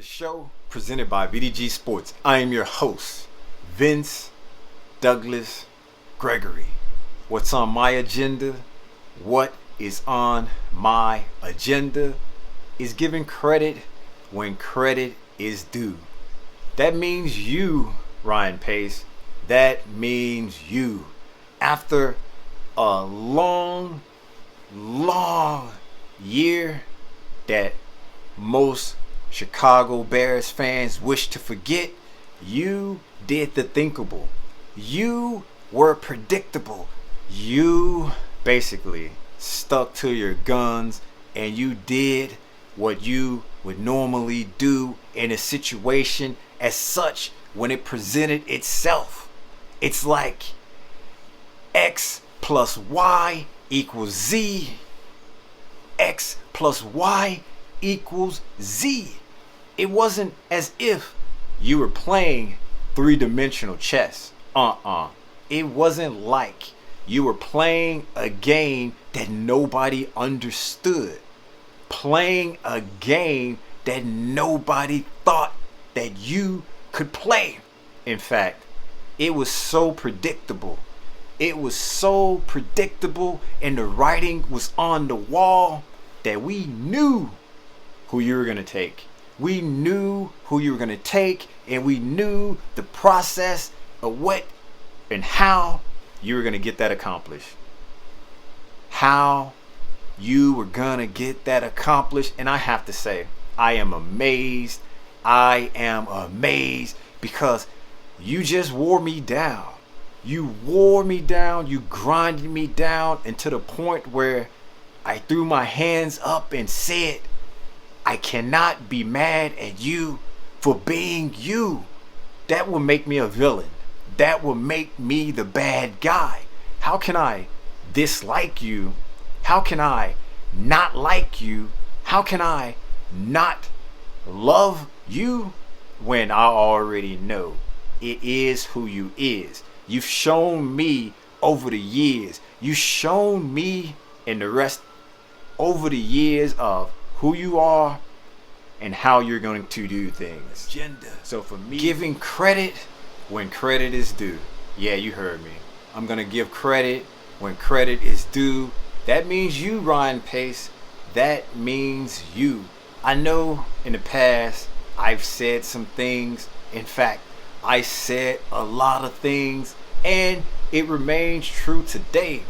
show presented by VDG Sports. I am your host, Vince Douglas Gregory. What's on my agenda? What is on my agenda is giving credit when credit is due. That means you, Ryan Pace. That means you. After a long year that most Chicago Bears fans wish to forget, you did the thinkable. You were predictable. You basically stuck to your guns and you did what you would normally do in a situation as such when it presented itself. It's like X plus Y equals Z. X plus Y equals Z. It wasn't as if you were playing three-dimensional chess. It wasn't like you were playing a game that nobody understood. Playing a game that nobody thought that you could play. In fact, it was so predictable. It was so predictable and the writing was on the wall that we knew who you were going to take. We knew who you were going to take, and we knew the process of what and how you were going to get that accomplished. How you were going to get that accomplished. And I have to say, I am amazed. I am amazed because you just wore me down. You wore me down. You grinded me down, and to the point where I threw my hands up and said, I cannot be mad at you for being you. That will make me a villain. That will make me the bad guy. How can I dislike you? How can I not like you? How can I not love you when I already know it is who you is? You've shown me over the years. You've shown me and the rest over the years of who you are and how you're going to do things. Agenda. So for me, giving credit when credit is due. Yeah, you heard me. I'm going to give credit when credit is due. That means you, Ryan Pace. That means you. I know in the past I've said some things. In fact, I said a lot of things, and it remains true today.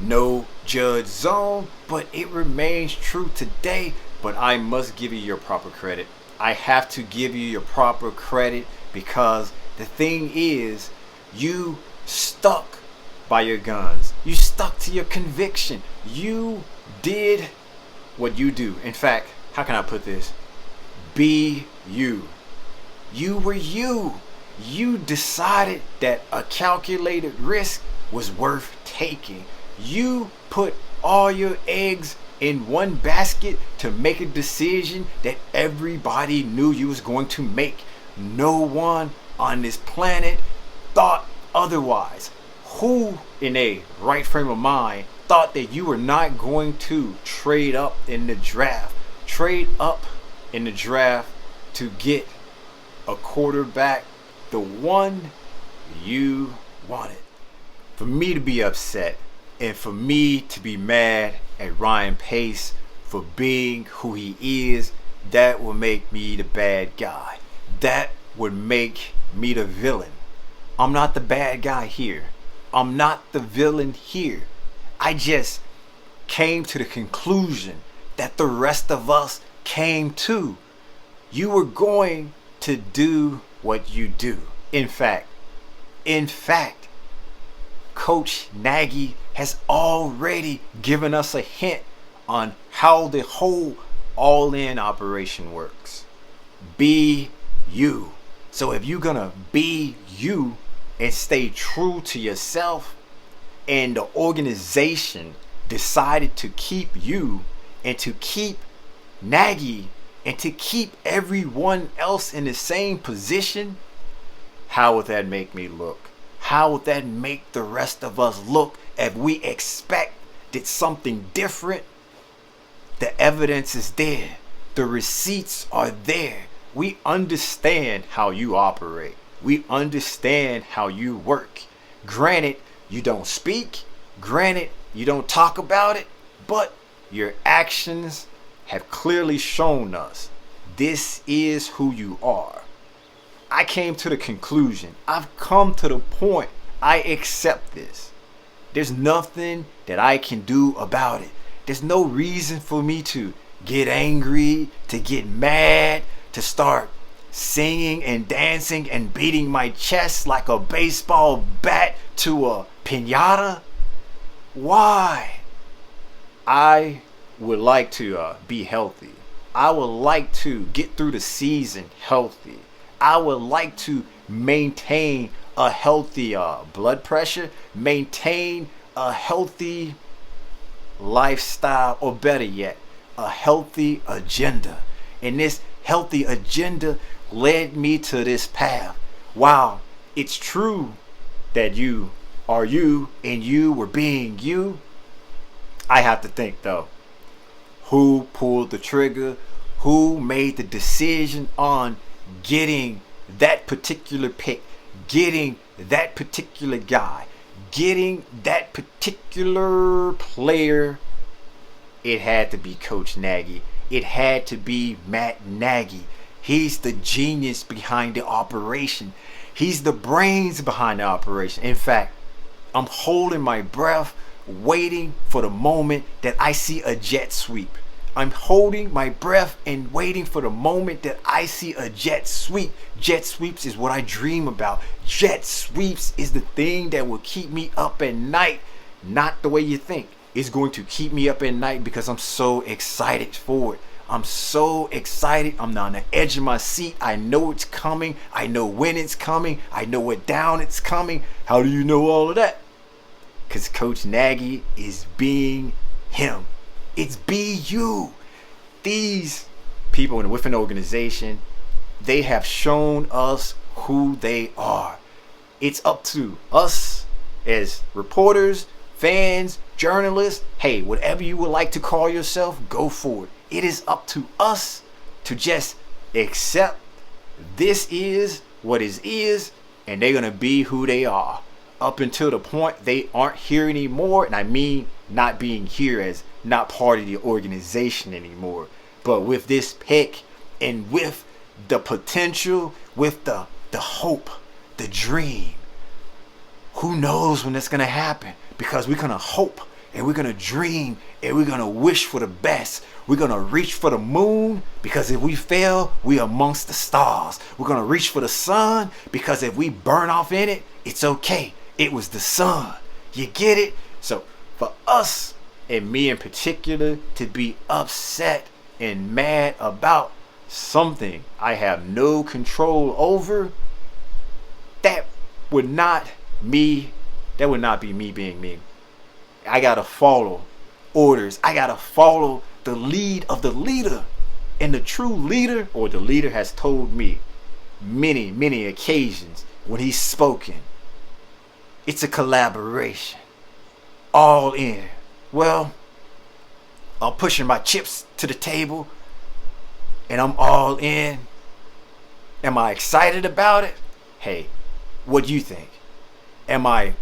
No judge zone, but it remains true today. But I must give you your proper credit. I have to give you your proper credit because the thing is, you stuck by your guns. You stuck to your conviction. You did what you do. In fact, how can I put this? Be you. You were you. You decided that a calculated risk was worth taking. You put all your eggs in one basket to make a decision that everybody knew you was going to make. No one on this planet thought otherwise. Who in a right frame of mind thought that you were not going to trade up in the draft? Trade up in the draft to get a quarterback, the one you wanted. For me to be upset and for me to be mad at Ryan Pace for being who he is, that will make me the bad guy. That would make me the villain. I'm not the bad guy here. I'm not the villain here. I just came to the conclusion that the rest of us came to. You were going to do what you do. In fact, Coach Nagy has already given us a hint on how the whole all-in operation works. Be you. So if you're gonna be you and stay true to yourself, and the organization decided to keep you and to keep Nagy and to keep everyone else in the same position, how would that make me look? How would that make the rest of us look if we expected something different? The evidence is there. The receipts are there. We understand how you operate. We understand how you work. Granted, you don't speak. Granted, you don't talk about it. But your actions have clearly shown us this is who you are. I came to the conclusion. I've come to the point. I accept this. There's nothing that I can do about it. There's no reason for me to get angry, to get mad, to start singing and dancing and beating my chest like a baseball bat to a piñata. Why? I would like to be healthy. I would like to get through the season healthy. I would like to maintain a healthy blood pressure, maintain a healthy lifestyle, or better yet, a healthy agenda. And this healthy agenda led me to this path. Wow, it's true that you are you and you were being you. I have to think though, who pulled the trigger? Who made the decision on getting that particular pick, getting that particular guy, getting that particular player? It had to be Coach Nagy. It had to be Matt Nagy. He's the genius behind the operation. He's the brains behind the operation. In fact, I'm holding my breath, waiting for the moment that I see a jet sweep. I'm holding my breath and waiting for the moment that I see a jet sweep. Jet sweeps is what I dream about. Jet sweeps is the thing that will keep me up at night. Not the way you think. It's going to keep me up at night because I'm so excited for it. I'm so excited. I'm on the edge of my seat. I know it's coming. I know when it's coming. I know what down it's coming. How do you know all of that? Because Coach Nagy is being him. It's be you. These people within an organization, they have shown us who they are. It's up to us as reporters, fans, journalists. Hey, whatever you would like to call yourself, go for it. It is up to us to just accept this is what it is, and they're going to be who they are up until the point they aren't here anymore. And I mean not being here as not part of the organization anymore, but with this pick and with the potential, with the hope, the dream. Who knows when it's going to happen? Because we're going to hope and we're going to dream and we're going to wish for the best. We're going to reach for the moon because if we fail, we're amongst the stars. We're going to reach for the sun because if we burn off in it, it's okay. It was the sun. You get it? So for us, and me in particular, to be upset and mad about something I have no control over, that would not be me being me. I gotta follow orders. I gotta follow the lead of the leader. And the true leader, or the leader, has told me many occasions when he's spoken, it's a collaboration. All in. Well, I'm pushing my chips to the table and I'm all in. Am I excited about it? Hey, what do you think? Am I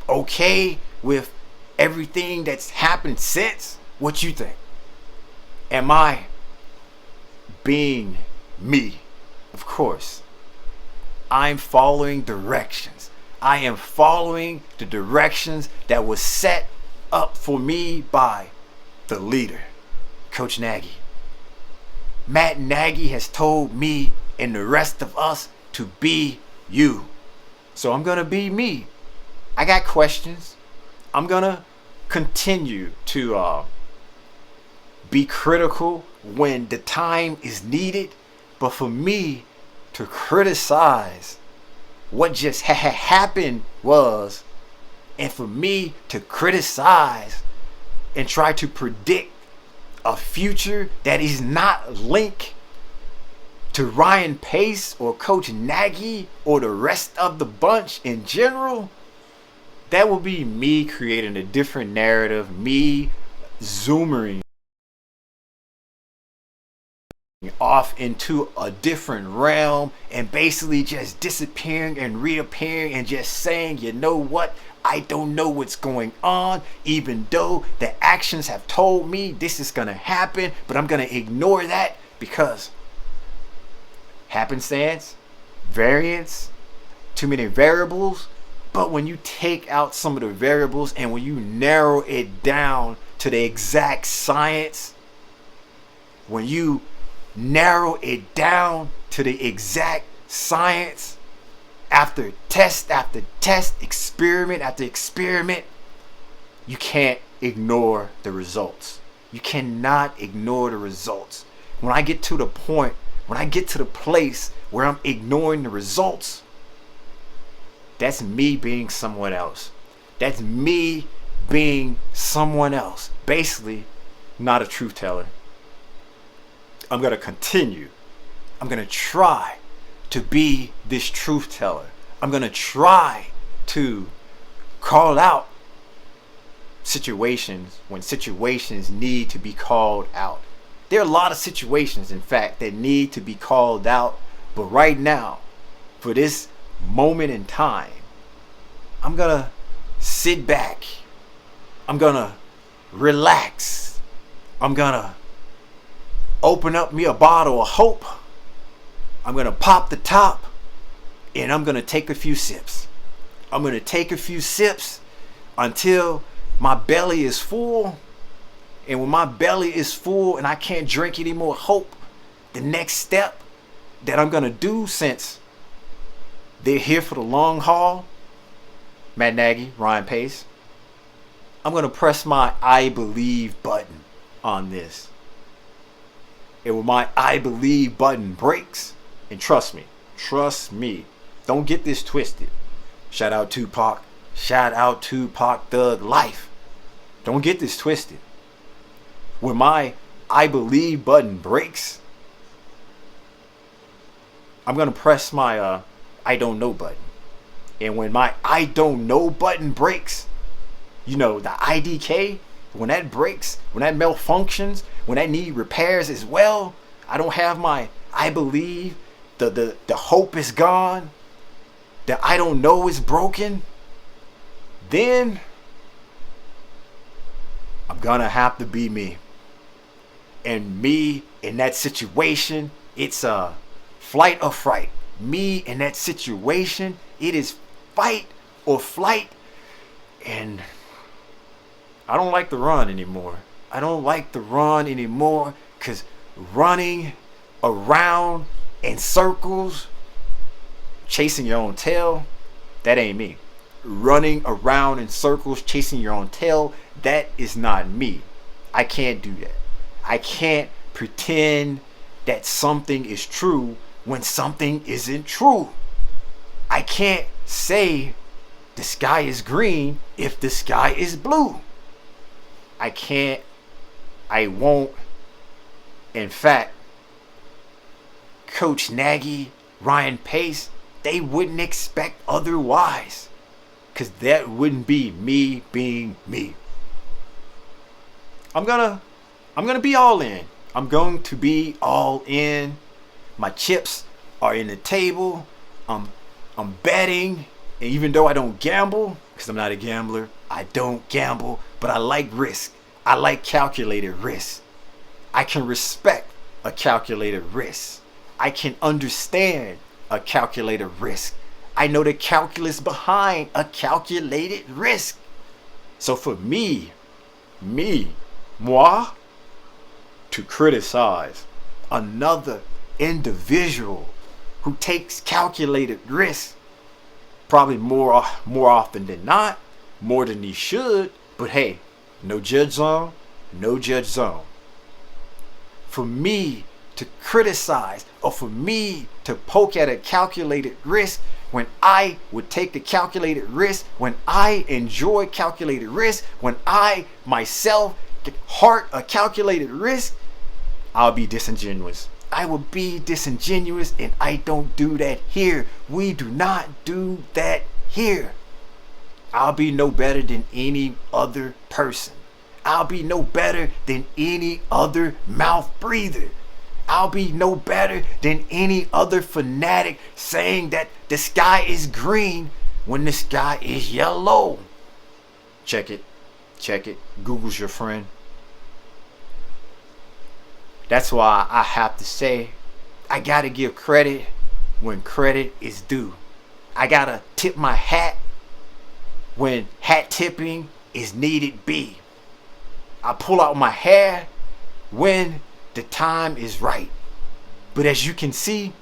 okay with everything that's happened since? What you think? Am I being me? Of course. I'm following directions. I am following the directions that was set up for me by the leader, Coach Nagy. Matt Nagy has told me and the rest of us to be you. So I'm going to be me. I got questions. I'm going to continue to be critical when the time is needed. But for me to criticize what just happened was, and for me to criticize and try to predict a future that is not linked to Ryan Pace or Coach Nagy or the rest of the bunch in general, that will be me creating a different narrative, me zoomering off into a different realm and basically just disappearing and reappearing and just saying, you know what? I don't know what's going on, even though the actions have told me this is going to happen, but I'm going to ignore that because happenstance, variance, too many variables. But when you take out some of the variables and when you narrow it down to the exact science, when you narrow it down to the exact science, after test after test, experiment after experiment, you can't ignore the results. You cannot ignore the results. When I get to the point, when I get to the place where I'm ignoring the results, that's me being someone else. That's me being someone else. Basically, not a truth teller. I'm going to continue. I'm going to try to be this truth teller. I'm going to try to call out situations when situations need to be called out. There are a lot of situations, in fact, that need to be called out. But right now, for this moment in time, I'm going to sit back. I'm going to relax. I'm going to open up me a bottle of hope. I'm going to pop the top and I'm going to take a few sips. I'm going to take a few sips until my belly is full. And when my belly is full and I can't drink any more hope, the next step that I'm going to do, since they're here for the long haul, Matt Nagy, Ryan Pace, I'm going to press my I believe button on this. And when my I believe button breaks, and trust me, don't get this twisted. Shout out Tupac Thug Life. Don't get this twisted. When my I believe button breaks, I'm going to press my I don't know button. And when my I don't know button breaks, you know, the IDK, when that breaks, when that malfunctions, when that need repairs as well, I don't have my I believe, the hope is gone, the I don't know is broken, then I'm gonna have to be me. And me in that situation, it's a flight or fright. Me in that situation, it is fight or flight. And I don't like to run anymore. I don't like to run anymore, because running around in circles, chasing your own tail, that ain't me. Running around in circles, chasing your own tail, that is not me. I can't do that. I can't pretend that something is true when something isn't true. I can't say the sky is green if the sky is blue. I can't, I won't. In fact, Coach Nagy, Ryan Pace, they wouldn't expect otherwise, because that wouldn't be me being me. I'm gonna be all in. I'm going to be all in. My chips are in the table. I'm betting, and even though I don't gamble, because I'm not a gambler, I don't gamble, but I like risk. I like calculated risk. I can respect a calculated risk. I can understand a calculated risk. I know the calculus behind a calculated risk. So for moi, to criticize another individual who takes calculated risks, probably more often than not, more than he should, but hey, no judge zone, no judge zone. For me to criticize, or for me to poke at a calculated risk, when I would take the calculated risk, when I enjoy calculated risk, when I myself heart a calculated risk, I'll be disingenuous. I will be disingenuous, and I don't do that here. We do not do that here. I'll be no better than any other person. I'll be no better than any other mouth breather. I'll be no better than any other fanatic saying that the sky is green when the sky is yellow. Check it. Check it. Google's your friend. That's why I have to say, I gotta give credit when credit is due. I gotta tip my hat when hat tipping is needed be. I pull out my hair when the time is right. But as you can see,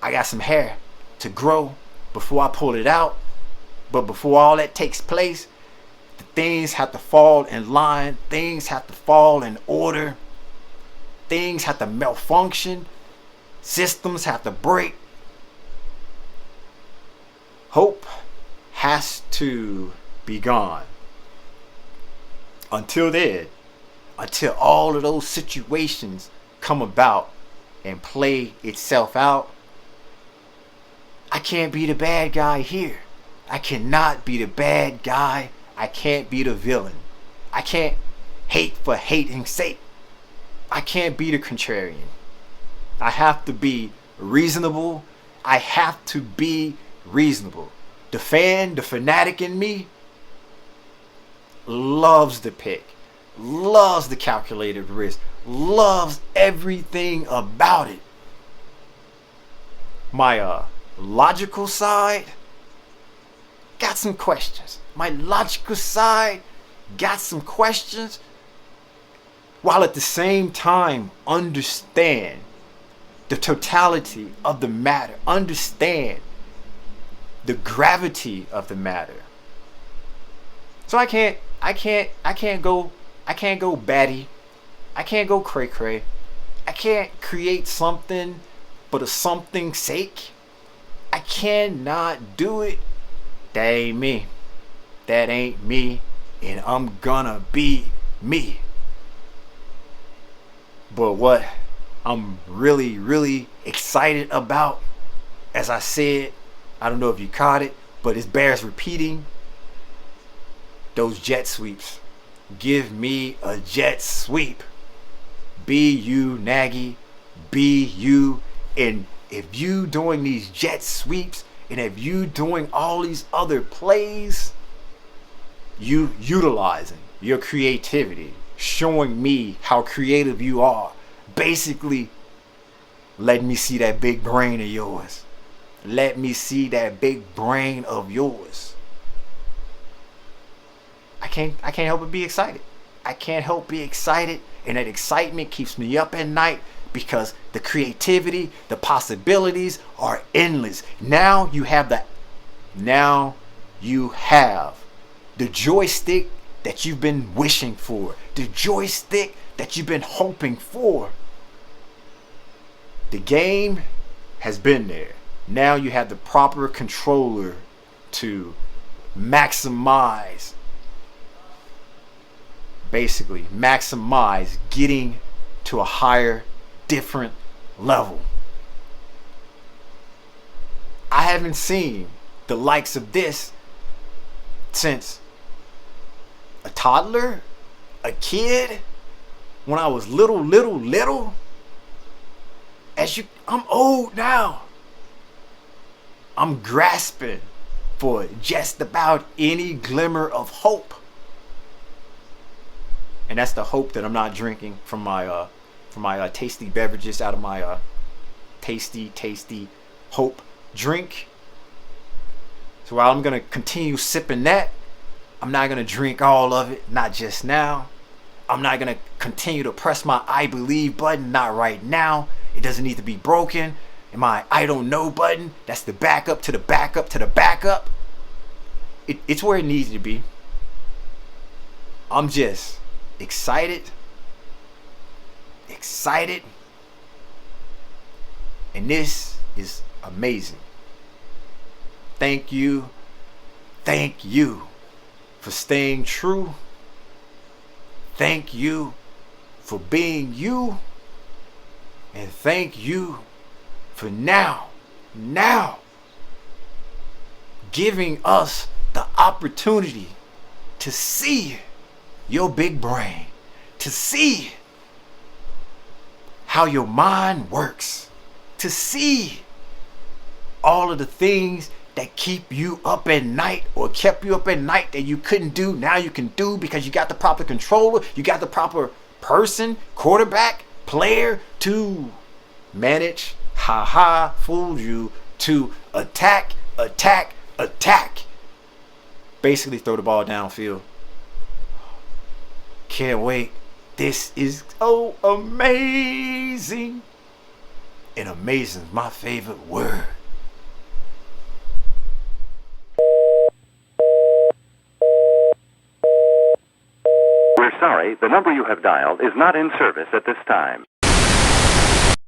I got some hair to grow before I pull it out. But before all that takes place, the things have to fall in line. Things have to fall in order. Things have to malfunction. Systems have to break. Hope has to be gone. Until then, until all of those situations come about and play itself out, I can't be the bad guy here. I cannot be the bad guy. I can't be the villain. I can't hate for hating's sake. I can't be the contrarian. I have to be reasonable. I have to be reasonable. The fanatic in me loves the pick, loves the calculated risk, loves everything about it. My logical side got some questions. My logical side got some questions, while at the same time understand the totality of the matter, understand the gravity of the matter. So I can't go batty. I can't go cray cray. I can't create something for the something's sake. I cannot do it. That ain't me. That ain't me. And I'm gonna be me. But what I'm really, really excited about, as I said, I don't know if you caught it, but it bears repeating. Those jet sweeps. Give me a jet sweep. Be you, Nagy. Be you. And if you doing these jet sweeps, and if you doing all these other plays, you utilizing your creativity, showing me how creative you are. Basically, let me see that big brain of yours. Let me see that big brain of yours. I can't help but be excited. I can't help be excited, and that excitement keeps me up at night because the creativity, the possibilities are endless. Now you have the joystick that you've been wishing for, the joystick that you've been hoping for. The game has been there. Now you have the proper controller to maximize getting to a higher, different level. I haven't seen the likes of this since a toddler, a kid, when I was little. I'm old now. I'm grasping for just about any glimmer of hope. And that's the hope that I'm not drinking from my tasty beverages out of my tasty hope drink. So while I'm gonna continue sipping that, I'm not gonna drink all of it, not just now. I'm not gonna continue to press my I believe button, not right now. It doesn't need to be broken. And my I don't know button, that's the backup to the backup to the backup. It's where it needs to be. I'm just excited, and this is amazing. Thank you for staying true. Thank you for being you, and thank you for now giving us the opportunity to see your big brain, to see how your mind works, to see all of the things that keep you up at night or kept you up at night that you couldn't do, now you can do because you got the proper controller, you got the proper person, quarterback, player to manage. Fooled you, to attack. Basically throw the ball downfield. Can't wait. This is so amazing. And amazing is my favorite word. We're sorry, the number you have dialed is not in service at this time.